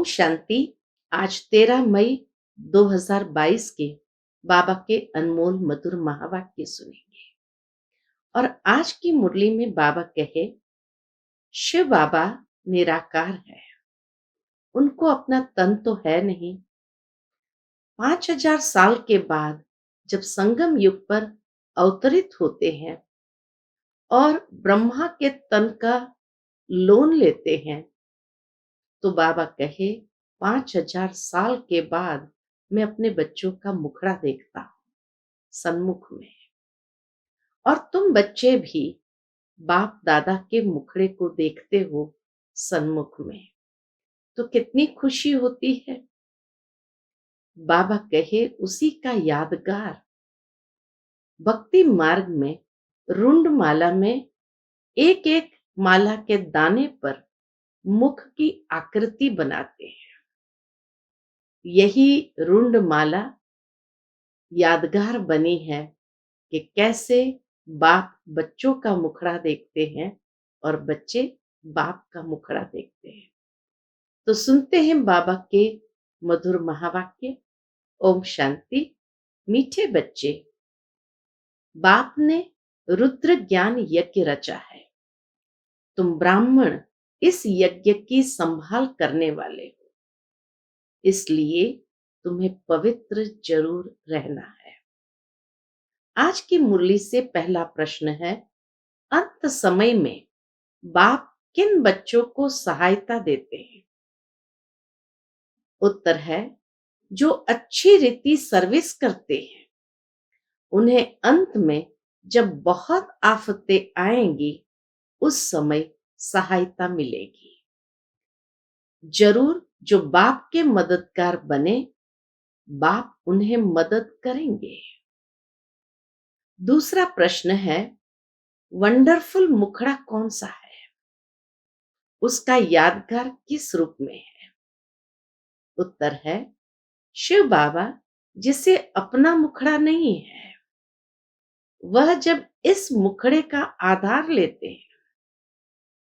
शांति। आज 13 मई 2022 के बाबा के अनमोल मधुर महावाक्य सुनेंगे। और आज की मुरली में बाबा कहे, शिव बाबा निराकार है, उनको अपना तन तो है नहीं। 5000 साल के बाद जब संगम युग पर अवतरित होते हैं और ब्रह्मा के तन का लोन लेते हैं, तो बाबा कहे 5000 साल के बाद मैं अपने बच्चों का मुखड़ा देखता हूं सन्मुख में। और तुम बच्चे भी बाप दादा के मुखड़े को देखते हो सन्मुख में, तो कितनी खुशी होती है। बाबा कहे उसी का यादगार भक्ति मार्ग में रुंड माला में एक एक माला के दाने पर मुख की आकृति बनाते हैं। यही रुंड माला यादगार बनी है कि कैसे बाप बच्चों का मुखड़ा देखते हैं और बच्चे बाप का मुखड़ा देखते हैं। तो सुनते हैं बाबा के मधुर महावाक्य। ओम शांति। मीठे बच्चे, बाप ने रुद्र ज्ञान यज्ञ रचा है। तुम ब्राह्मण इस यज्ञ की संभाल करने वाले हो, इसलिए तुम्हें पवित्र जरूर रहना है। आज की मुरली से पहला प्रश्न है, अंत समय में बाप किन बच्चों को सहायता देते हैं? उत्तर है, जो अच्छी रीति सर्विस करते हैं। उन्हें अंत में जब बहुत आफतें आएंगी, उस समय सहायता मिलेगी। जरूर जो बाप के मददगार बने, बाप उन्हें मदद करेंगे। दूसरा प्रश्न है, वंडरफुल मुखड़ा कौन सा है? उसका यादगार किस रूप में है? उत्तर है, शिव बाबा जिसे अपना मुखड़ा नहीं है, वह जब इस मुखड़े का आधार लेते हैं,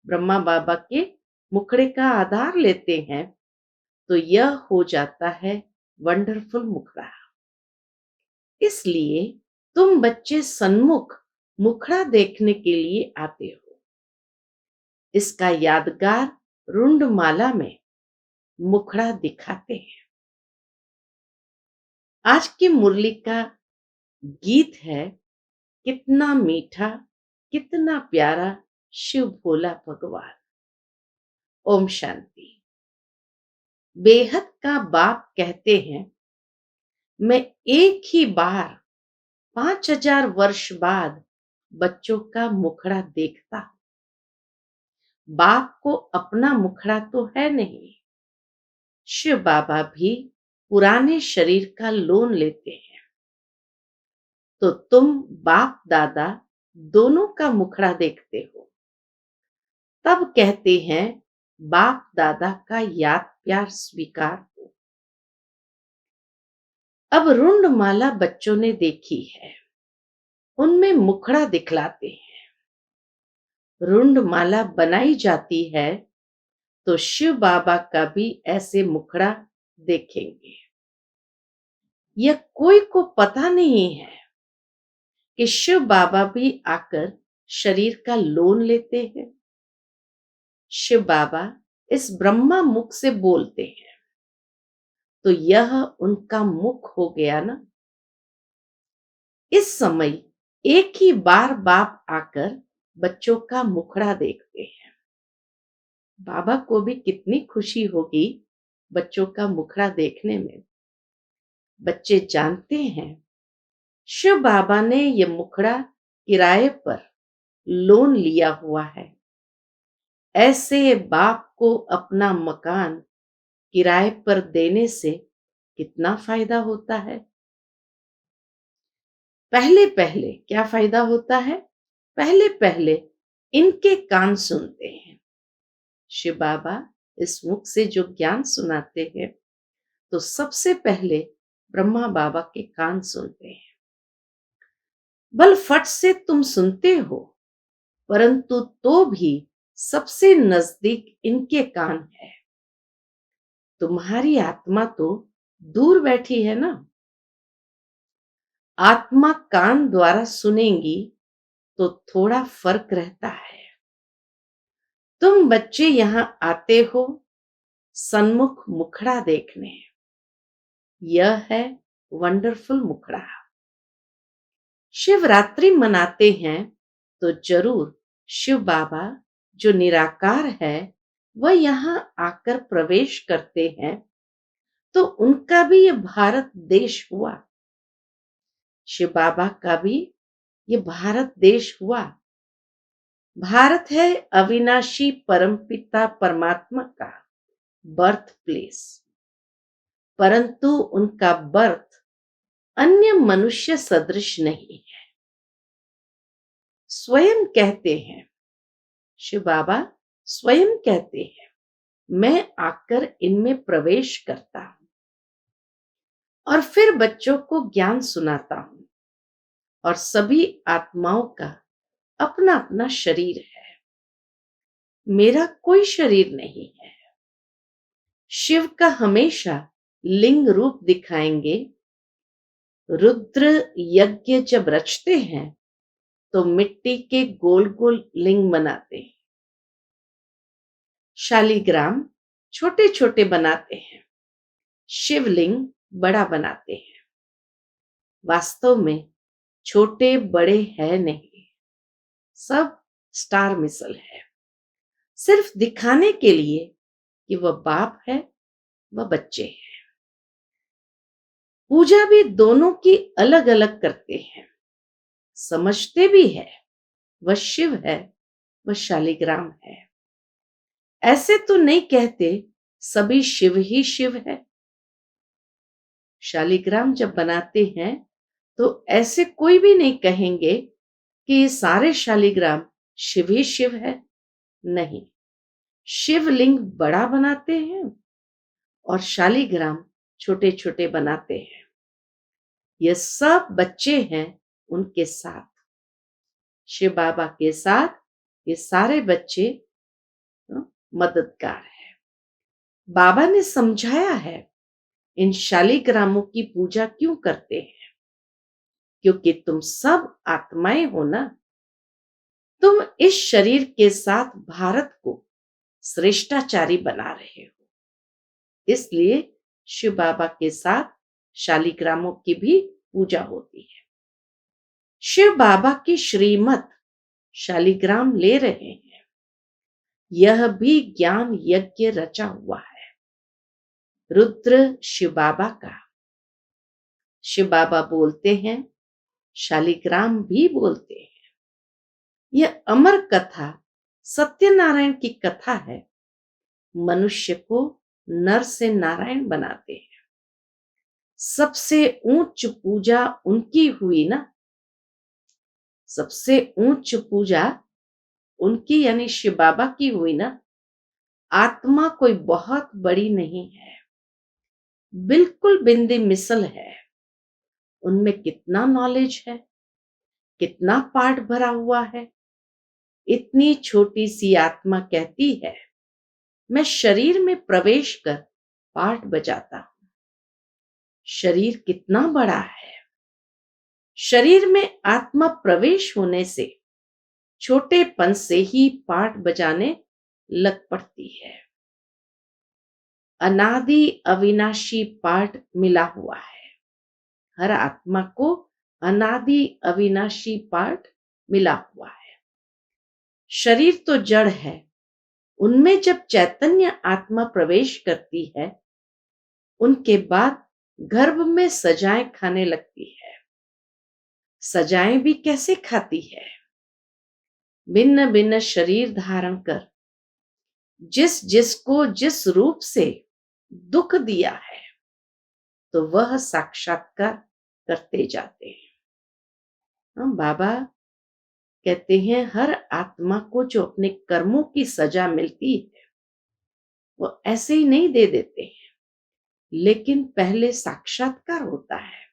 ब्रह्मा बाबा के मुखड़े का आधार लेते हैं, तो यह हो जाता है वंडरफुल मुखड़ा। इसलिए तुम बच्चे सन्मुख मुखड़ा देखने के लिए आते हो। इसका यादगार रुंड माला में मुखड़ा दिखाते हैं। आज की मुरली का गीत है, कितना मीठा कितना प्यारा शिव भोला भगवान। ओम शांति। बेहद का बाप कहते हैं, मैं एक ही बार 5000 वर्ष बाद बच्चों का मुखड़ा देखता हूं। बाप को अपना मुखड़ा तो है नहीं। शिव बाबा भी पुराने शरीर का लोन लेते हैं, तो तुम बाप दादा दोनों का मुखड़ा देखते हो। तब कहते हैं, बाप दादा का याद प्यार स्वीकार हो। अब रुंड माला बच्चों ने देखी है, उनमें मुखड़ा दिखलाते हैं। रुंड माला बनाई जाती है तो शिव बाबा का भी ऐसे मुखड़ा देखेंगे। यह कोई को पता नहीं है कि शिव बाबा भी आकर शरीर का लोन लेते हैं। शिव बाबा इस ब्रह्मा मुख से बोलते हैं, तो यह उनका मुख हो गया ना। इस समय एक ही बार बाप आकर बच्चों का मुखड़ा देखते हैं। बाबा को भी कितनी खुशी होगी बच्चों का मुखड़ा देखने में। बच्चे जानते हैं, शिव बाबा ने यह मुखड़ा किराए पर लोन लिया हुआ है। ऐसे बाप को अपना मकान किराए पर देने से कितना फायदा होता है। पहले पहले क्या फायदा होता है? पहले पहले इनके कान सुनते हैं। शिव बाबा इस मुख से जो ज्ञान सुनाते हैं, तो सबसे पहले ब्रह्मा बाबा के कान सुनते हैं। बल फट से तुम सुनते हो, परंतु तो भी सबसे नजदीक इनके कान है। तुम्हारी आत्मा तो दूर बैठी है ना। आत्मा कान द्वारा सुनेंगी तो थोड़ा फर्क रहता है। तुम बच्चे यहां आते हो सन्मुख मुखड़ा देखने। यह है वंडरफुल मुखड़ा। शिवरात्रि मनाते हैं तो जरूर शिव बाबा जो निराकार है वह यहाँ आकर प्रवेश करते हैं तो उनका भी ये भारत देश हुआ। शिव बाबा का भी ये भारत देश हुआ। भारत है अविनाशी परमपिता परमात्मा का बर्थ प्लेस। परंतु उनका बर्थ अन्य मनुष्य सदृश नहीं है। स्वयं कहते हैं, शिव बाबा स्वयं कहते हैं, मैं आकर इनमें प्रवेश करता हूं और फिर बच्चों को ज्ञान सुनाता हूं। और सभी आत्माओं का अपना अपना शरीर है। मेरा कोई शरीर नहीं है। शिव का हमेशा लिंग रूप दिखाएंगे। रुद्र यज्ञ जब रचते हैं तो मिट्टी के गोल गोल लिंग बनाते हैं। शालिग्राम छोटे छोटे बनाते हैं। शिवलिंग बड़ा बनाते हैं। वास्तव में छोटे बड़े है नहीं, सब स्टार मिसल है। सिर्फ दिखाने के लिए कि वह बाप है वह बच्चे हैं। पूजा भी दोनों की अलग अलग करते हैं। समझते भी है वह शिव है वह शालिग्राम है। ऐसे तो नहीं कहते सभी शिव ही शिव है। शालिग्राम जब बनाते हैं तो ऐसे कोई भी नहीं कहेंगे कि ये सारे शालिग्राम शिव ही शिव है। नहीं, शिवलिंग बड़ा बनाते हैं और शालिग्राम छोटे छोटे बनाते हैं। ये सब बच्चे हैं उनके साथ। शिव बाबा के साथ ये सारे बच्चे मददगार हैं। बाबा ने समझाया है इन शालिग्रामों की पूजा क्यों करते हैं, क्योंकि तुम सब आत्माएं हो ना। तुम इस शरीर के साथ भारत को श्रेष्ठाचारी बना रहे हो। इसलिए शिव बाबा के साथ शालिग्रामों की भी पूजा होती है। शिव बाबा की श्रीमत शालिग्राम ले रहे हैं। यह भी ज्ञान यज्ञ रचा हुआ है। रुद्र शिव बाबा का। शिव बाबा बोलते हैं, शालिग्राम भी बोलते हैं। यह अमर कथा सत्यनारायण की कथा है। मनुष्य को नर से नारायण बनाते हैं। सबसे ऊंच पूजा उनकी हुई ना। सबसे ऊंच पूजा उनकी यानी शिव बाबा की हुई ना। आत्मा कोई बहुत बड़ी नहीं है, बिल्कुल बिंदी मिसल है। उनमें कितना नॉलेज है, कितना पाठ भरा हुआ है। इतनी छोटी सी आत्मा कहती है, मैं शरीर में प्रवेश कर पाठ बजाता हूं। शरीर कितना बड़ा है। शरीर में आत्मा प्रवेश होने से छोटेपन से ही पाठ बजाने लग पड़ती है। अनादि अविनाशी पाठ मिला हुआ है। हर आत्मा को अनादि अविनाशी पाठ मिला हुआ है। शरीर तो जड़ है। उनमें जब चैतन्य आत्मा प्रवेश करती है उनके बाद गर्भ में सजाएं खाने लगती है। सजाएं भी कैसे खाती है? भिन्न भिन्न शरीर धारण कर जिस जिसको जिस रूप से दुख दिया है तो वह साक्षात्कार करते जाते हैं। हम बाबा कहते हैं हर आत्मा को जो अपने कर्मों की सजा मिलती है वो ऐसे ही नहीं दे देते हैं, लेकिन पहले साक्षात्कार होता है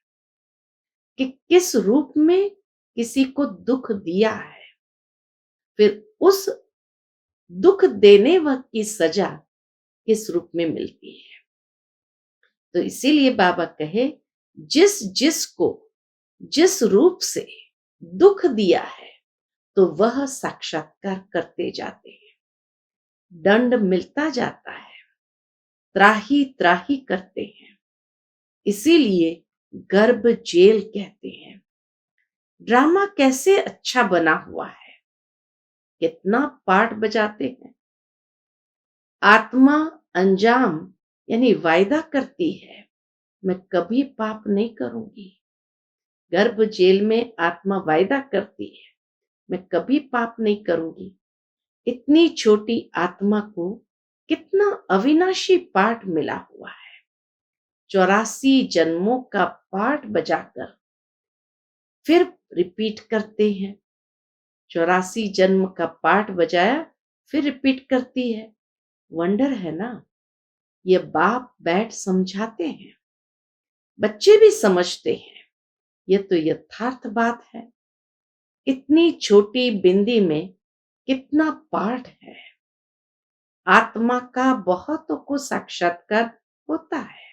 कि किस रूप में किसी को दुख दिया है, फिर उस दुख देने वक्त की सजा किस रूप में मिलती है। तो इसीलिए बाबा कहे, जिस जिसको जिस रूप से दुख दिया है तो वह साक्षात्कार करते जाते हैं, दंड मिलता जाता है, त्राही त्राही करते हैं। इसीलिए गर्भ जेल कहते हैं। ड्रामा कैसे अच्छा बना हुआ है, कितना पार्ट बजाते हैं। आत्मा अंजाम यानी वायदा करती है, मैं कभी पाप नहीं करूंगी। गर्भ जेल में आत्मा वायदा करती है, मैं कभी पाप नहीं करूंगी। इतनी छोटी आत्मा को कितना अविनाशी पाठ मिला हुआ है। 84 जन्मों का पाठ बजाकर फिर रिपीट करते हैं। 84 जन्म का पाठ बजाया फिर रिपीट करती है। वंडर है ना। ये बाप बैठ समझाते हैं, बच्चे भी समझते हैं। ये तो यथार्थ बात है। इतनी छोटी बिंदी में कितना पाठ है। आत्मा का बहुतों को साक्षात्कार होता है,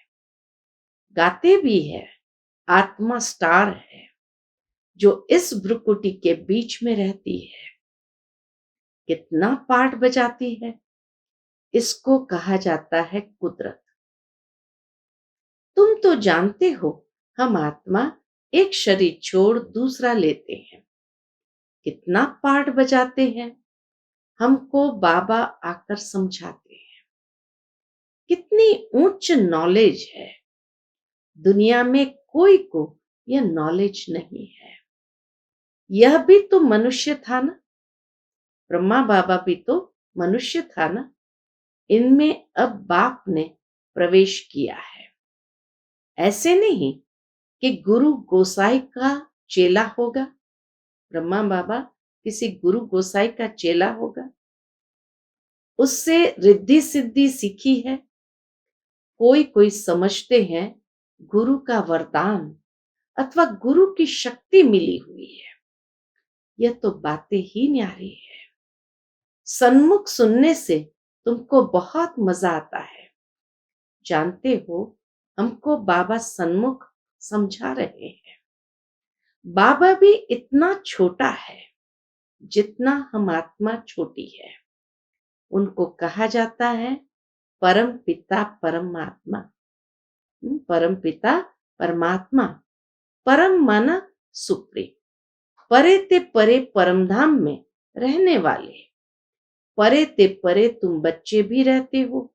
गाते भी है। आत्मा स्टार है जो इस भ्रुकुटी के बीच में रहती है, कितना पाठ बजाती है। इसको कहा जाता है कुदरत। तुम तो जानते हो, हम आत्मा एक शरीर छोड़ दूसरा लेते हैं, कितना पाठ बजाते हैं। हमको बाबा आकर समझाते हैं। कितनी उच्च नॉलेज है। दुनिया में कोई को यह नॉलेज नहीं है। यह भी तो मनुष्य था ना। ब्रह्मा बाबा भी तो मनुष्य था ना। इनमें अब बाप ने प्रवेश किया है। ऐसे नहीं कि गुरु गोसाई का चेला होगा। ब्रह्मा बाबा किसी गुरु गोसाई का चेला होगा, उससे रिद्धि सिद्धि सीखी है। कोई कोई समझते हैं गुरु का वरदान अथवा गुरु की शक्ति मिली हुई है। यह तो बातें ही न्यारी है। सन्मुख सुनने से तुमको बहुत मजा आता है। जानते हो, हमको बाबा सन्मुख समझा रहे हैं। बाबा भी इतना छोटा है जितना हम आत्मा छोटी है। उनको कहा जाता है परम पिता परमात्मा। परम पिता परमात्मा। परम माना सुप्रीम। परे ते परे परमधाम में रहने वाले। परे ते परे तुम बच्चे भी रहते हो।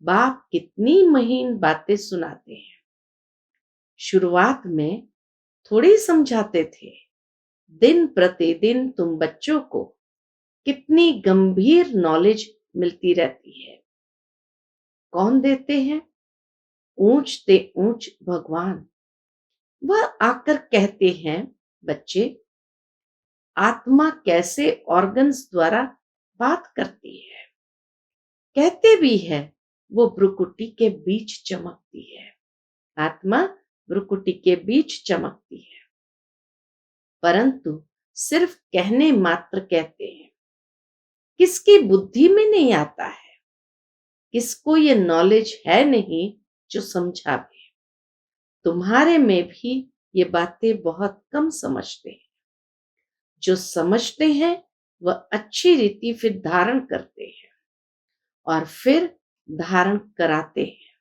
बाप कितनी महीन बातें सुनाते हैं। शुरुआत में थोड़ी समझाते थे। दिन प्रतिदिन तुम बच्चों को कितनी गंभीर नॉलेज मिलती रहती है। कौन देते हैं? ऊंच ते ऊंच भगवान। वह आकर कहते हैं, बच्चे, आत्मा कैसे ऑर्गन्स द्वारा बात करती है। कहते भी है वो भ्रुकुटी के बीच चमकती है। आत्मा भ्रुकुटी के बीच चमकती है, परंतु सिर्फ कहने मात्र कहते हैं। किसकी बुद्धि में नहीं आता है, किसको ये नॉलेज है नहीं जो समझावे। तुम्हारे में भी ये बातें बहुत कम समझते हैं। जो समझते हैं वह अच्छी रीति फिर धारण करते हैं और फिर धारण कराते हैं।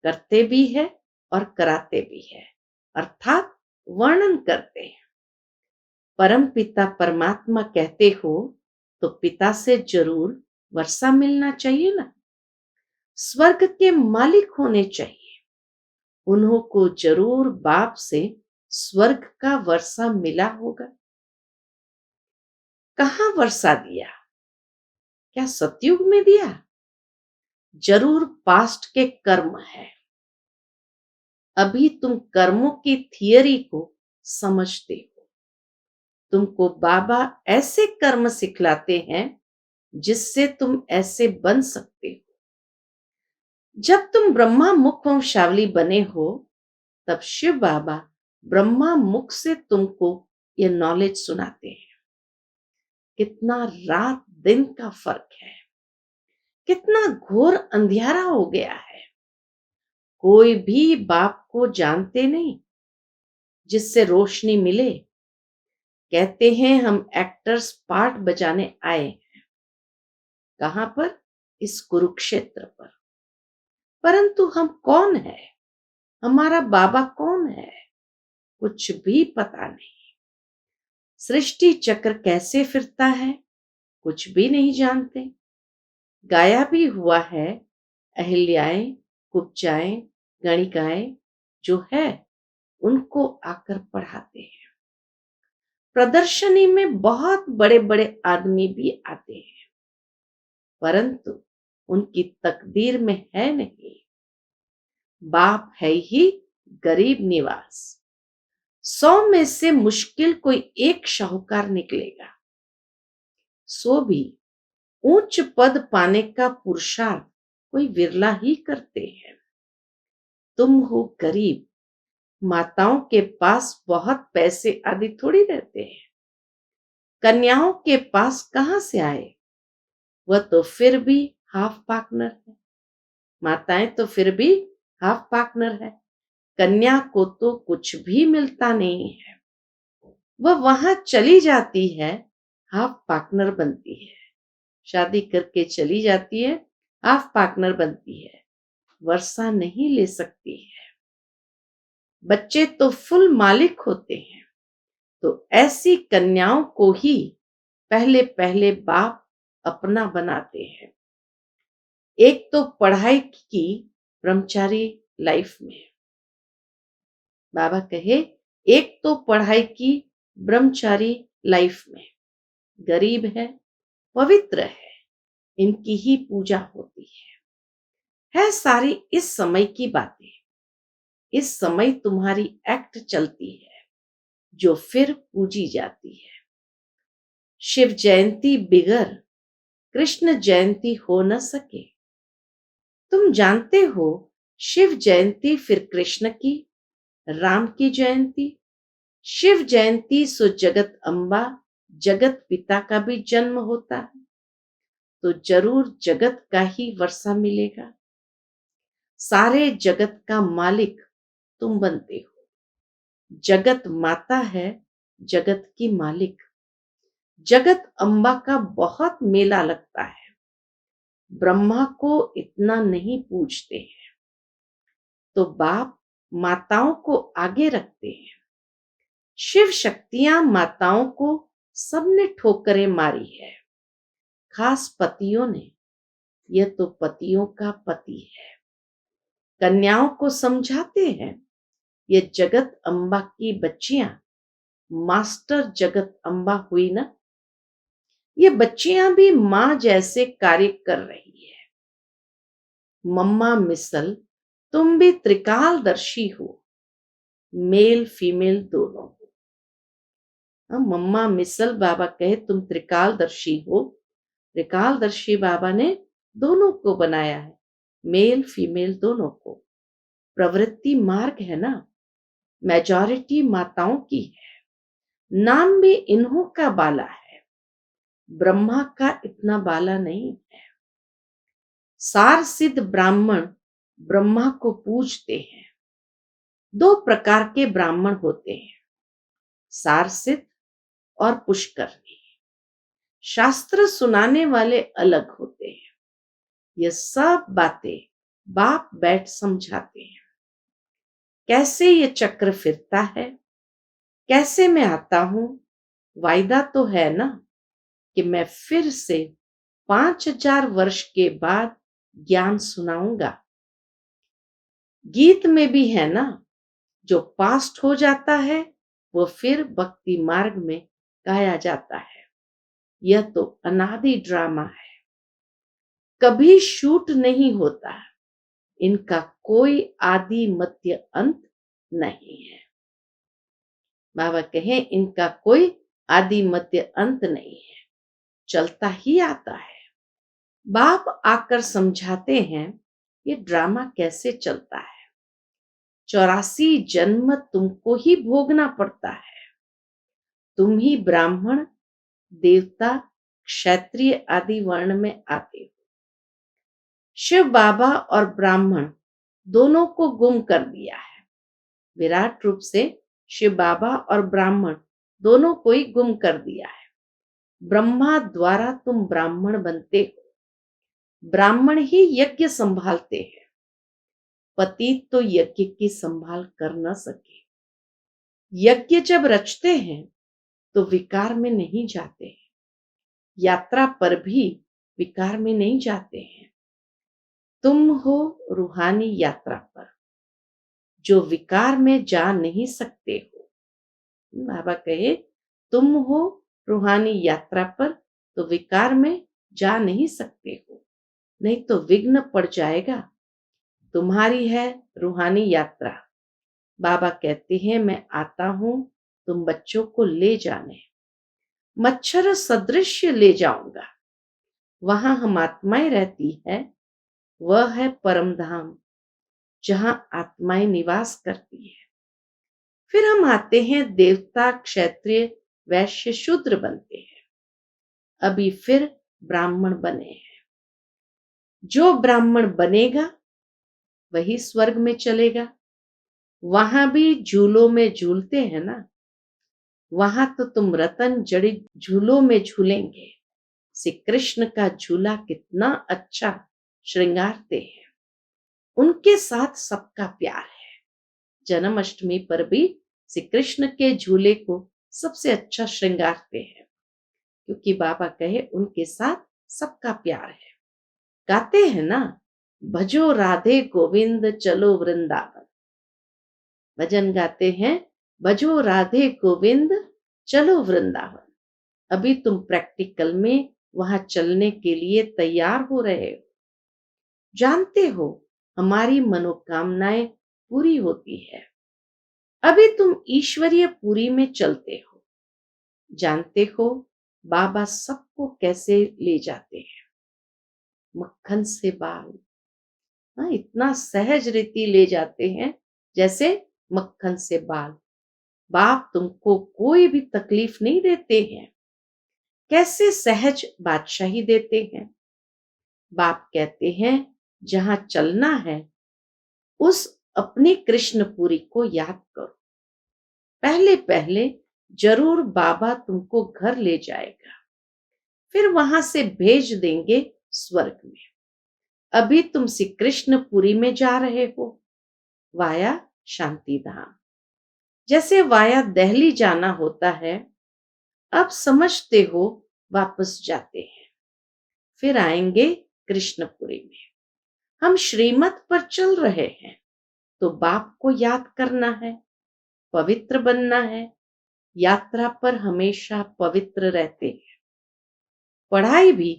करते भी है और कराते भी है, अर्थात वर्णन करते हैं। परम पिता परमात्मा कहते हो तो पिता से जरूर वर्षा मिलना चाहिए ना। स्वर्ग के मालिक होने चाहिए। उन्हों को जरूर बाप से स्वर्ग का वर्षा मिला होगा। कहां वर्षा दिया? क्या सतयुग में दिया? जरूर पास्ट के कर्म है। अभी तुम कर्मों की थियरी को समझते हो। तुमको बाबा ऐसे कर्म सिखलाते हैं जिससे तुम ऐसे बन सकते हो। जब तुम ब्रह्मा मुख वंशावली बने हो तब शिव बाबा ब्रह्मा मुख से तुमको ये नॉलेज सुनाते हैं। कितना रात दिन का फर्क है। कितना घोर अंधियारा हो गया है। कोई भी बाप को जानते नहीं जिससे रोशनी मिले। कहते हैं हम एक्टर्स पार्ट बजाने आए। कहां पर? इस कुरुक्षेत्र पर। परंतु हम कौन है? हमारा बाबा कौन है? कुछ भी पता नहीं। सृष्टि चक्र कैसे फिरता है? कुछ भी नहीं जानते। गाया भी हुआ है, अहिल्याएं, कुब्जाएं, गणिकाएं जो है उनको आकर पढ़ाते हैं। प्रदर्शनी में बहुत बड़े बड़े आदमी भी आते हैं, परंतु उनकी तकदीर में है नहीं। बाप है ही गरीब निवास। 100 में से मुश्किल कोई एक शाहूकार निकलेगा, सो भी उच्च पद पाने का पुरुषार्थ कोई विरला ही करते हैं। तुम हो गरीब, माताओं के पास बहुत पैसे आदि थोड़ी रहते हैं। कन्याओं के पास कहां से आए? वह तो फिर भी हाफ पार्टनर है। माताएं तो फिर भी हाफ पार्टनर है। कन्या को तो कुछ भी मिलता नहीं है। वह वहां चली जाती है, हाफ पार्टनर बनती है। शादी करके चली जाती है, हाफ पार्टनर बनती है। वर्षा नहीं ले सकती है। बच्चे तो फुल मालिक होते हैं। तो ऐसी कन्याओं को ही पहले पहले बाप अपना बनाते हैं। एक तो पढ़ाई की ब्रह्मचारी लाइफ में, बाबा कहे, एक तो पढ़ाई की ब्रह्मचारी लाइफ में। गरीब है, पवित्र है, इनकी ही पूजा होती है सारी इस समय की बातें। इस समय तुम्हारी एक्ट चलती है जो फिर पूजी जाती है। शिव जयंती बिगर कृष्ण जयंती हो न सके। तुम जानते हो शिव जयंती फिर कृष्ण की, राम की जयंती। शिव जयंती सो जगत अम्बा, जगत पिता का भी जन्म होता है, तो जरूर जगत का ही वर्षा मिलेगा। सारे जगत का मालिक तुम बनते हो। जगत माता है, जगत की मालिक। जगत अम्बा का बहुत मेला लगता है। ब्रह्मा को इतना नहीं पूजते हैं, तो बाप माताओं को आगे रखते हैं। शिव शक्तियां माताओं को सबने ठोकरें मारी है, खास पतियों ने। यह तो पतियों का पति है। कन्याओं को समझाते हैं, ये जगत अम्बा की बच्चियां मास्टर जगत अम्बा हुई ना। ये बच्चियां भी मां जैसे कार्य कर रही है। मम्मा मिसल, तुम भी त्रिकालदर्शी हो, मेल फीमेल दोनों हो। मम्मा मिसल बाबा कहे तुम त्रिकालदर्शी हो। त्रिकालदर्शी बाबा ने दोनों को बनाया है, मेल फीमेल दोनों को। प्रवृत्ति मार्ग है ना, मेजॉरिटी माताओं की है। नाम भी इन्हों का बाला है, ब्रह्मा का इतना बाला नहीं है। सार सिद्ध ब्राह्मण ब्रह्मा को पूजते हैं। 2 प्रकार के ब्राह्मण होते हैं, सार सिद्ध और पुष्करणी। शास्त्र सुनाने वाले अलग होते हैं। ये सब बातें बाप बैठ समझाते हैं। कैसे ये चक्र फिरता है, कैसे मैं आता हूं। वायदा तो है ना कि मैं फिर से 5000 वर्ष के बाद ज्ञान सुनाऊंगा। गीत में भी है ना, जो पास्ट हो जाता है वो फिर भक्ति मार्ग में गाया जाता है। यह तो अनादि ड्रामा है, कभी शूट नहीं होता। इनका कोई आदि मध्य अंत नहीं है। बाबा कहे इनका कोई आदि मध्य अंत नहीं है, चलता ही आता है। बाप आकर समझाते हैं ये ड्रामा कैसे चलता है। 84 जन्म तुमको ही भोगना पड़ता है। तुम ही ब्राह्मण, देवता, क्षत्रिय आदि वर्ण में आते हो। शिव बाबा और ब्राह्मण दोनों को गुम कर दिया है। विराट रूप से शिव बाबा और ब्राह्मण दोनों को ही गुम कर दिया है। ब्रह्मा द्वारा तुम ब्राह्मण बनते हो, ब्राह्मण ही यज्ञ संभालते हैं। पति तो यज्ञ की संभाल कर न सके। यज्ञ जब रचते हैं तो विकार में नहीं जाते हैं, यात्रा पर भी विकार में नहीं जाते हैं। तुम हो रूहानी यात्रा पर, जो विकार में जा नहीं सकते हो। बाबा कहे तुम हो रूहानी यात्रा पर, तो विकार में जा नहीं सकते हो, नहीं तो विघ्न पड़ जाएगा। तुम्हारी है रूहानी यात्रा। बाबा कहते हैं मैं आता हूं तुम बच्चों को ले जाने, मच्छर सदृश ले जाऊंगा। वहां हम आत्माएं रहती है, वह है परम धाम जहां आत्माएं निवास करती है। फिर हम आते हैं देवता, क्षत्रिय, वैश्य, शूद्र बनते हैं। अभी फिर ब्राह्मण बने हैं। जो ब्राह्मण बनेगा वही स्वर्ग में चलेगा। वहां भी झूलों में झूलते हैं ना, वहां तो तुम रतन जड़ित झूलों में झूलेंगे। श्री कृष्ण का झूला कितना अच्छा श्रृंगारते हैं, उनके साथ सबका प्यार है। जन्माष्टमी पर भी श्री कृष्ण के झूले को सबसे अच्छा श्रृंगारते हैं, क्योंकि बाबा कहे उनके साथ सबका प्यार है। गाते हैं ना, भजो राधे गोविंद चलो वृंदावन। भजन गाते हैं, भजो राधे गोविंद चलो वृंदावन। अभी तुम प्रैक्टिकल में वहां चलने के लिए तैयार हो रहे हो। जानते हो हमारी मनोकामनाएं पूरी होती है। अभी तुम ईश्वरीय पुरी में चलते हो। जानते हो बाबा सबको कैसे ले जाते हैं, मक्खन से बाल। हाँ, इतना सहज रीति ले जाते हैं जैसे मक्खन से बाल। बाप तुमको कोई भी तकलीफ नहीं देते हैं, कैसे सहज बादशाही देते हैं। बाप कहते हैं जहां चलना है उस अपनी कृष्णपुरी को याद करो। पहले पहले जरूर बाबा तुमको घर ले जाएगा, फिर वहां से भेज देंगे स्वर्ग में। अभी तुम श्री कृष्णपुरी में जा रहे हो, वाया शांति धाम। जैसे वाया दिल्ली जाना होता है, अब समझते हो वापस जाते हैं, फिर आएंगे कृष्णपुरी में। हम श्रीमत पर चल रहे हैं तो बाप को याद करना है, पवित्र बनना है। यात्रा पर हमेशा पवित्र रहते हैं। पढ़ाई भी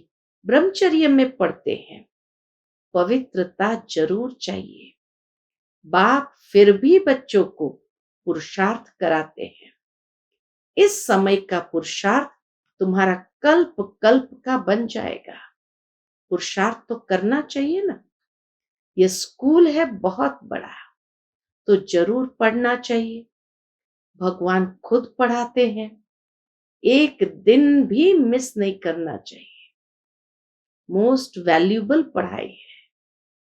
ब्रह्मचर्य में पढ़ते हैं, पवित्रता जरूर चाहिए। बाप फिर भी बच्चों को पुरुषार्थ कराते हैं। इस समय का पुरुषार्थ तुम्हारा कल्प कल्प का बन जाएगा। पुरुषार्थ तो करना चाहिए ना। यह स्कूल है बहुत बड़ा, तो जरूर पढ़ना चाहिए। भगवान खुद पढ़ाते हैं, एक दिन भी मिस नहीं करना चाहिए। मोस्ट वैल्यूबल पढ़ाई है।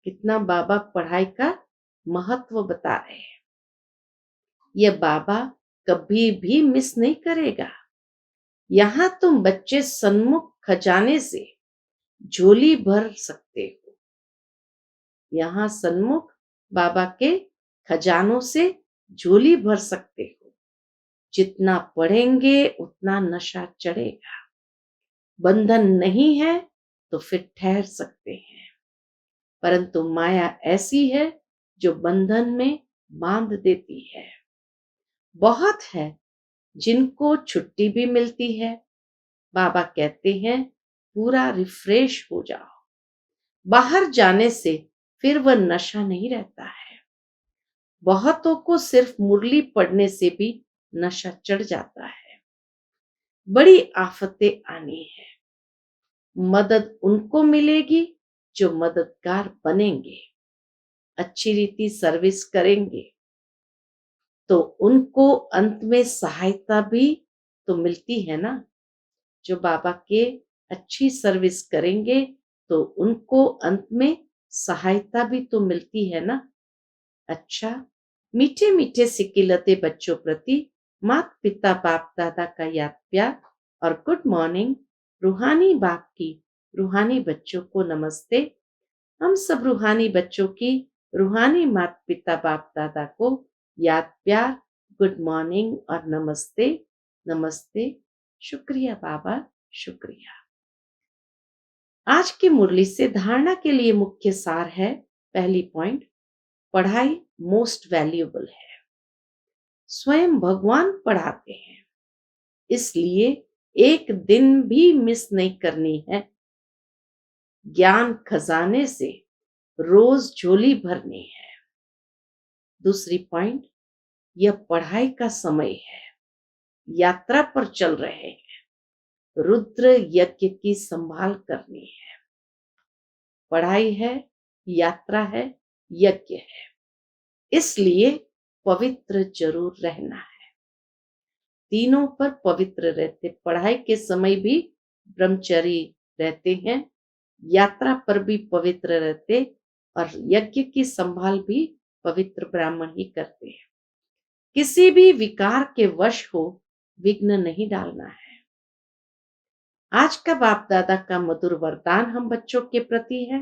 कितना बाबा पढ़ाई का महत्व बता रहे हैं। यह बाबा कभी भी मिस नहीं करेगा। यहां तुम बच्चे सन्मुख खजाने से झोली भर सकते हो। यहां सन्मुख बाबा के खजानों से झोली भर सकते हो। जितना पढ़ेंगे उतना नशा चढ़ेगा। बंधन नहीं है तो फिर ठहर सकते हैं, परंतु माया ऐसी है जो बंधन में बांध देती है। बहुत है जिनको छुट्टी भी मिलती है। बाबा कहते हैं पूरा रिफ्रेश हो जाओ। बाहर जाने से फिर वह नशा नहीं रहता है। बहुतों को सिर्फ मुरली पढ़ने से भी नशा चढ़ जाता है। बड़ी आफतें आनी है। मदद उनको मिलेगी जो मददगार बनेंगे, अच्छी रीति सर्विस करेंगे, तो उनको अंत में सहायता भी तो मिलती है ना। जो बाबा के अच्छी सर्विस करेंगे तो उनको अंत में सहायता भी तो मिलती है ना। अच्छा, मीठे मीठे सिकिलते बच्चों प्रति माता पिता बाप दादा का याद प्यार और गुड मॉर्निंग। रूहानी बाप की रूहानी बच्चों को नमस्ते। हम सब रूहानी बच्चों की रूहानी माता पिता बाप दादा को याद प्यार, गुड मॉर्निंग और नमस्ते। नमस्ते। शुक्रिया बाबा, शुक्रिया। आज की मुरली से धारणा के लिए मुख्य सार है। पहली पॉइंट, पढ़ाई मोस्ट वैल्यूएबल है। स्वयं भगवान पढ़ाते हैं, इसलिए एक दिन भी मिस नहीं करनी है। ज्ञान खजाने से रोज झोली भरनी है। दूसरी पॉइंट, यह पढ़ाई का समय है। यात्रा पर चल रहे हैं, रुद्र यज्ञ की संभाल करनी है। पढ़ाई है, यात्रा है, यज्ञ है, इसलिए पवित्र जरूर रहना है। तीनों पर पवित्र रहते, पढ़ाई के समय भी ब्रह्मचरी रहते हैं, यात्रा पर भी पवित्र रहते और यज्ञ की संभाल भी पवित्र ब्राह्मण ही करते हैं। किसी भी विकार के वश हो विघ्न नहीं डालना है। आज का बाप दादा का मधुर वरदान हम बच्चों के प्रति है।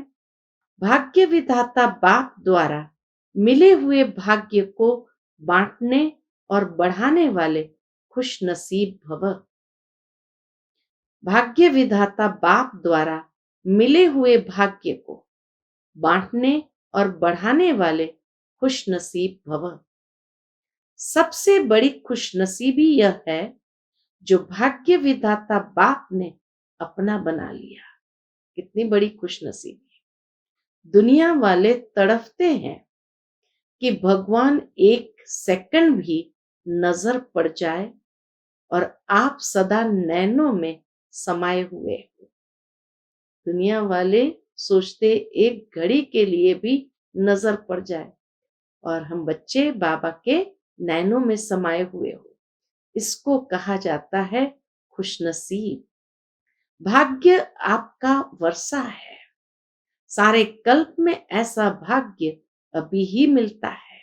भाग्य विधाता बाप द्वारा मिले हुए भाग्य को बांटने और बढ़ाने वाले खुश नसीब भव। भाग्य विधाता बाप द्वारा मिले हुए भाग्य को बांटने और बढ़ाने वाले खुश नसीब भव। सबसे बड़ी खुशनसीबी यह है जो भाग्य विधाता बाप ने अपना बना लिया। कितनी बड़ी खुशनसीबी। दुनिया वाले तड़फते हैं कि भगवान एक सेकंड भी नजर पड़ जाए और आप सदा नैनों में समाये हुए हो। दुनिया वाले सोचते एक घड़ी के लिए भी नजर पड़ जाए और हम बच्चे बाबा के नैनों में समाये हुए हो। इसको कहा जाता है खुशनसीब। भाग्य आपका वर्षा है। सारे कल्प में ऐसा भाग्य अभी ही मिलता है,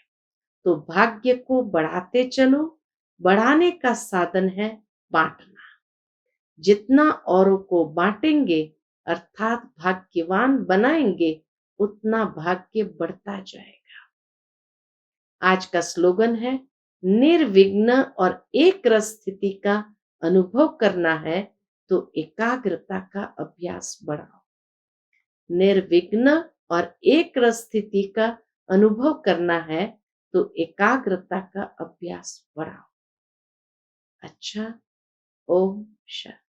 तो भाग्य को बढ़ाते चलो। बढ़ाने का साधन है बांटना। जितना औरों को बांटेंगे अर्थात भाग्यवान बनाएंगे, उतना भाग्य बढ़ता जाएगा। आज का स्लोगन है, निर्विघ्न और एक रस स्थिति का अनुभव करना है तो एकाग्रता का अभ्यास बढ़ाओ। निर्विघ्न और एक रस स्थिति का अनुभव करना है तो एकाग्रता का अभ्यास बढ़ाओ। अच्छा, ओम शांति।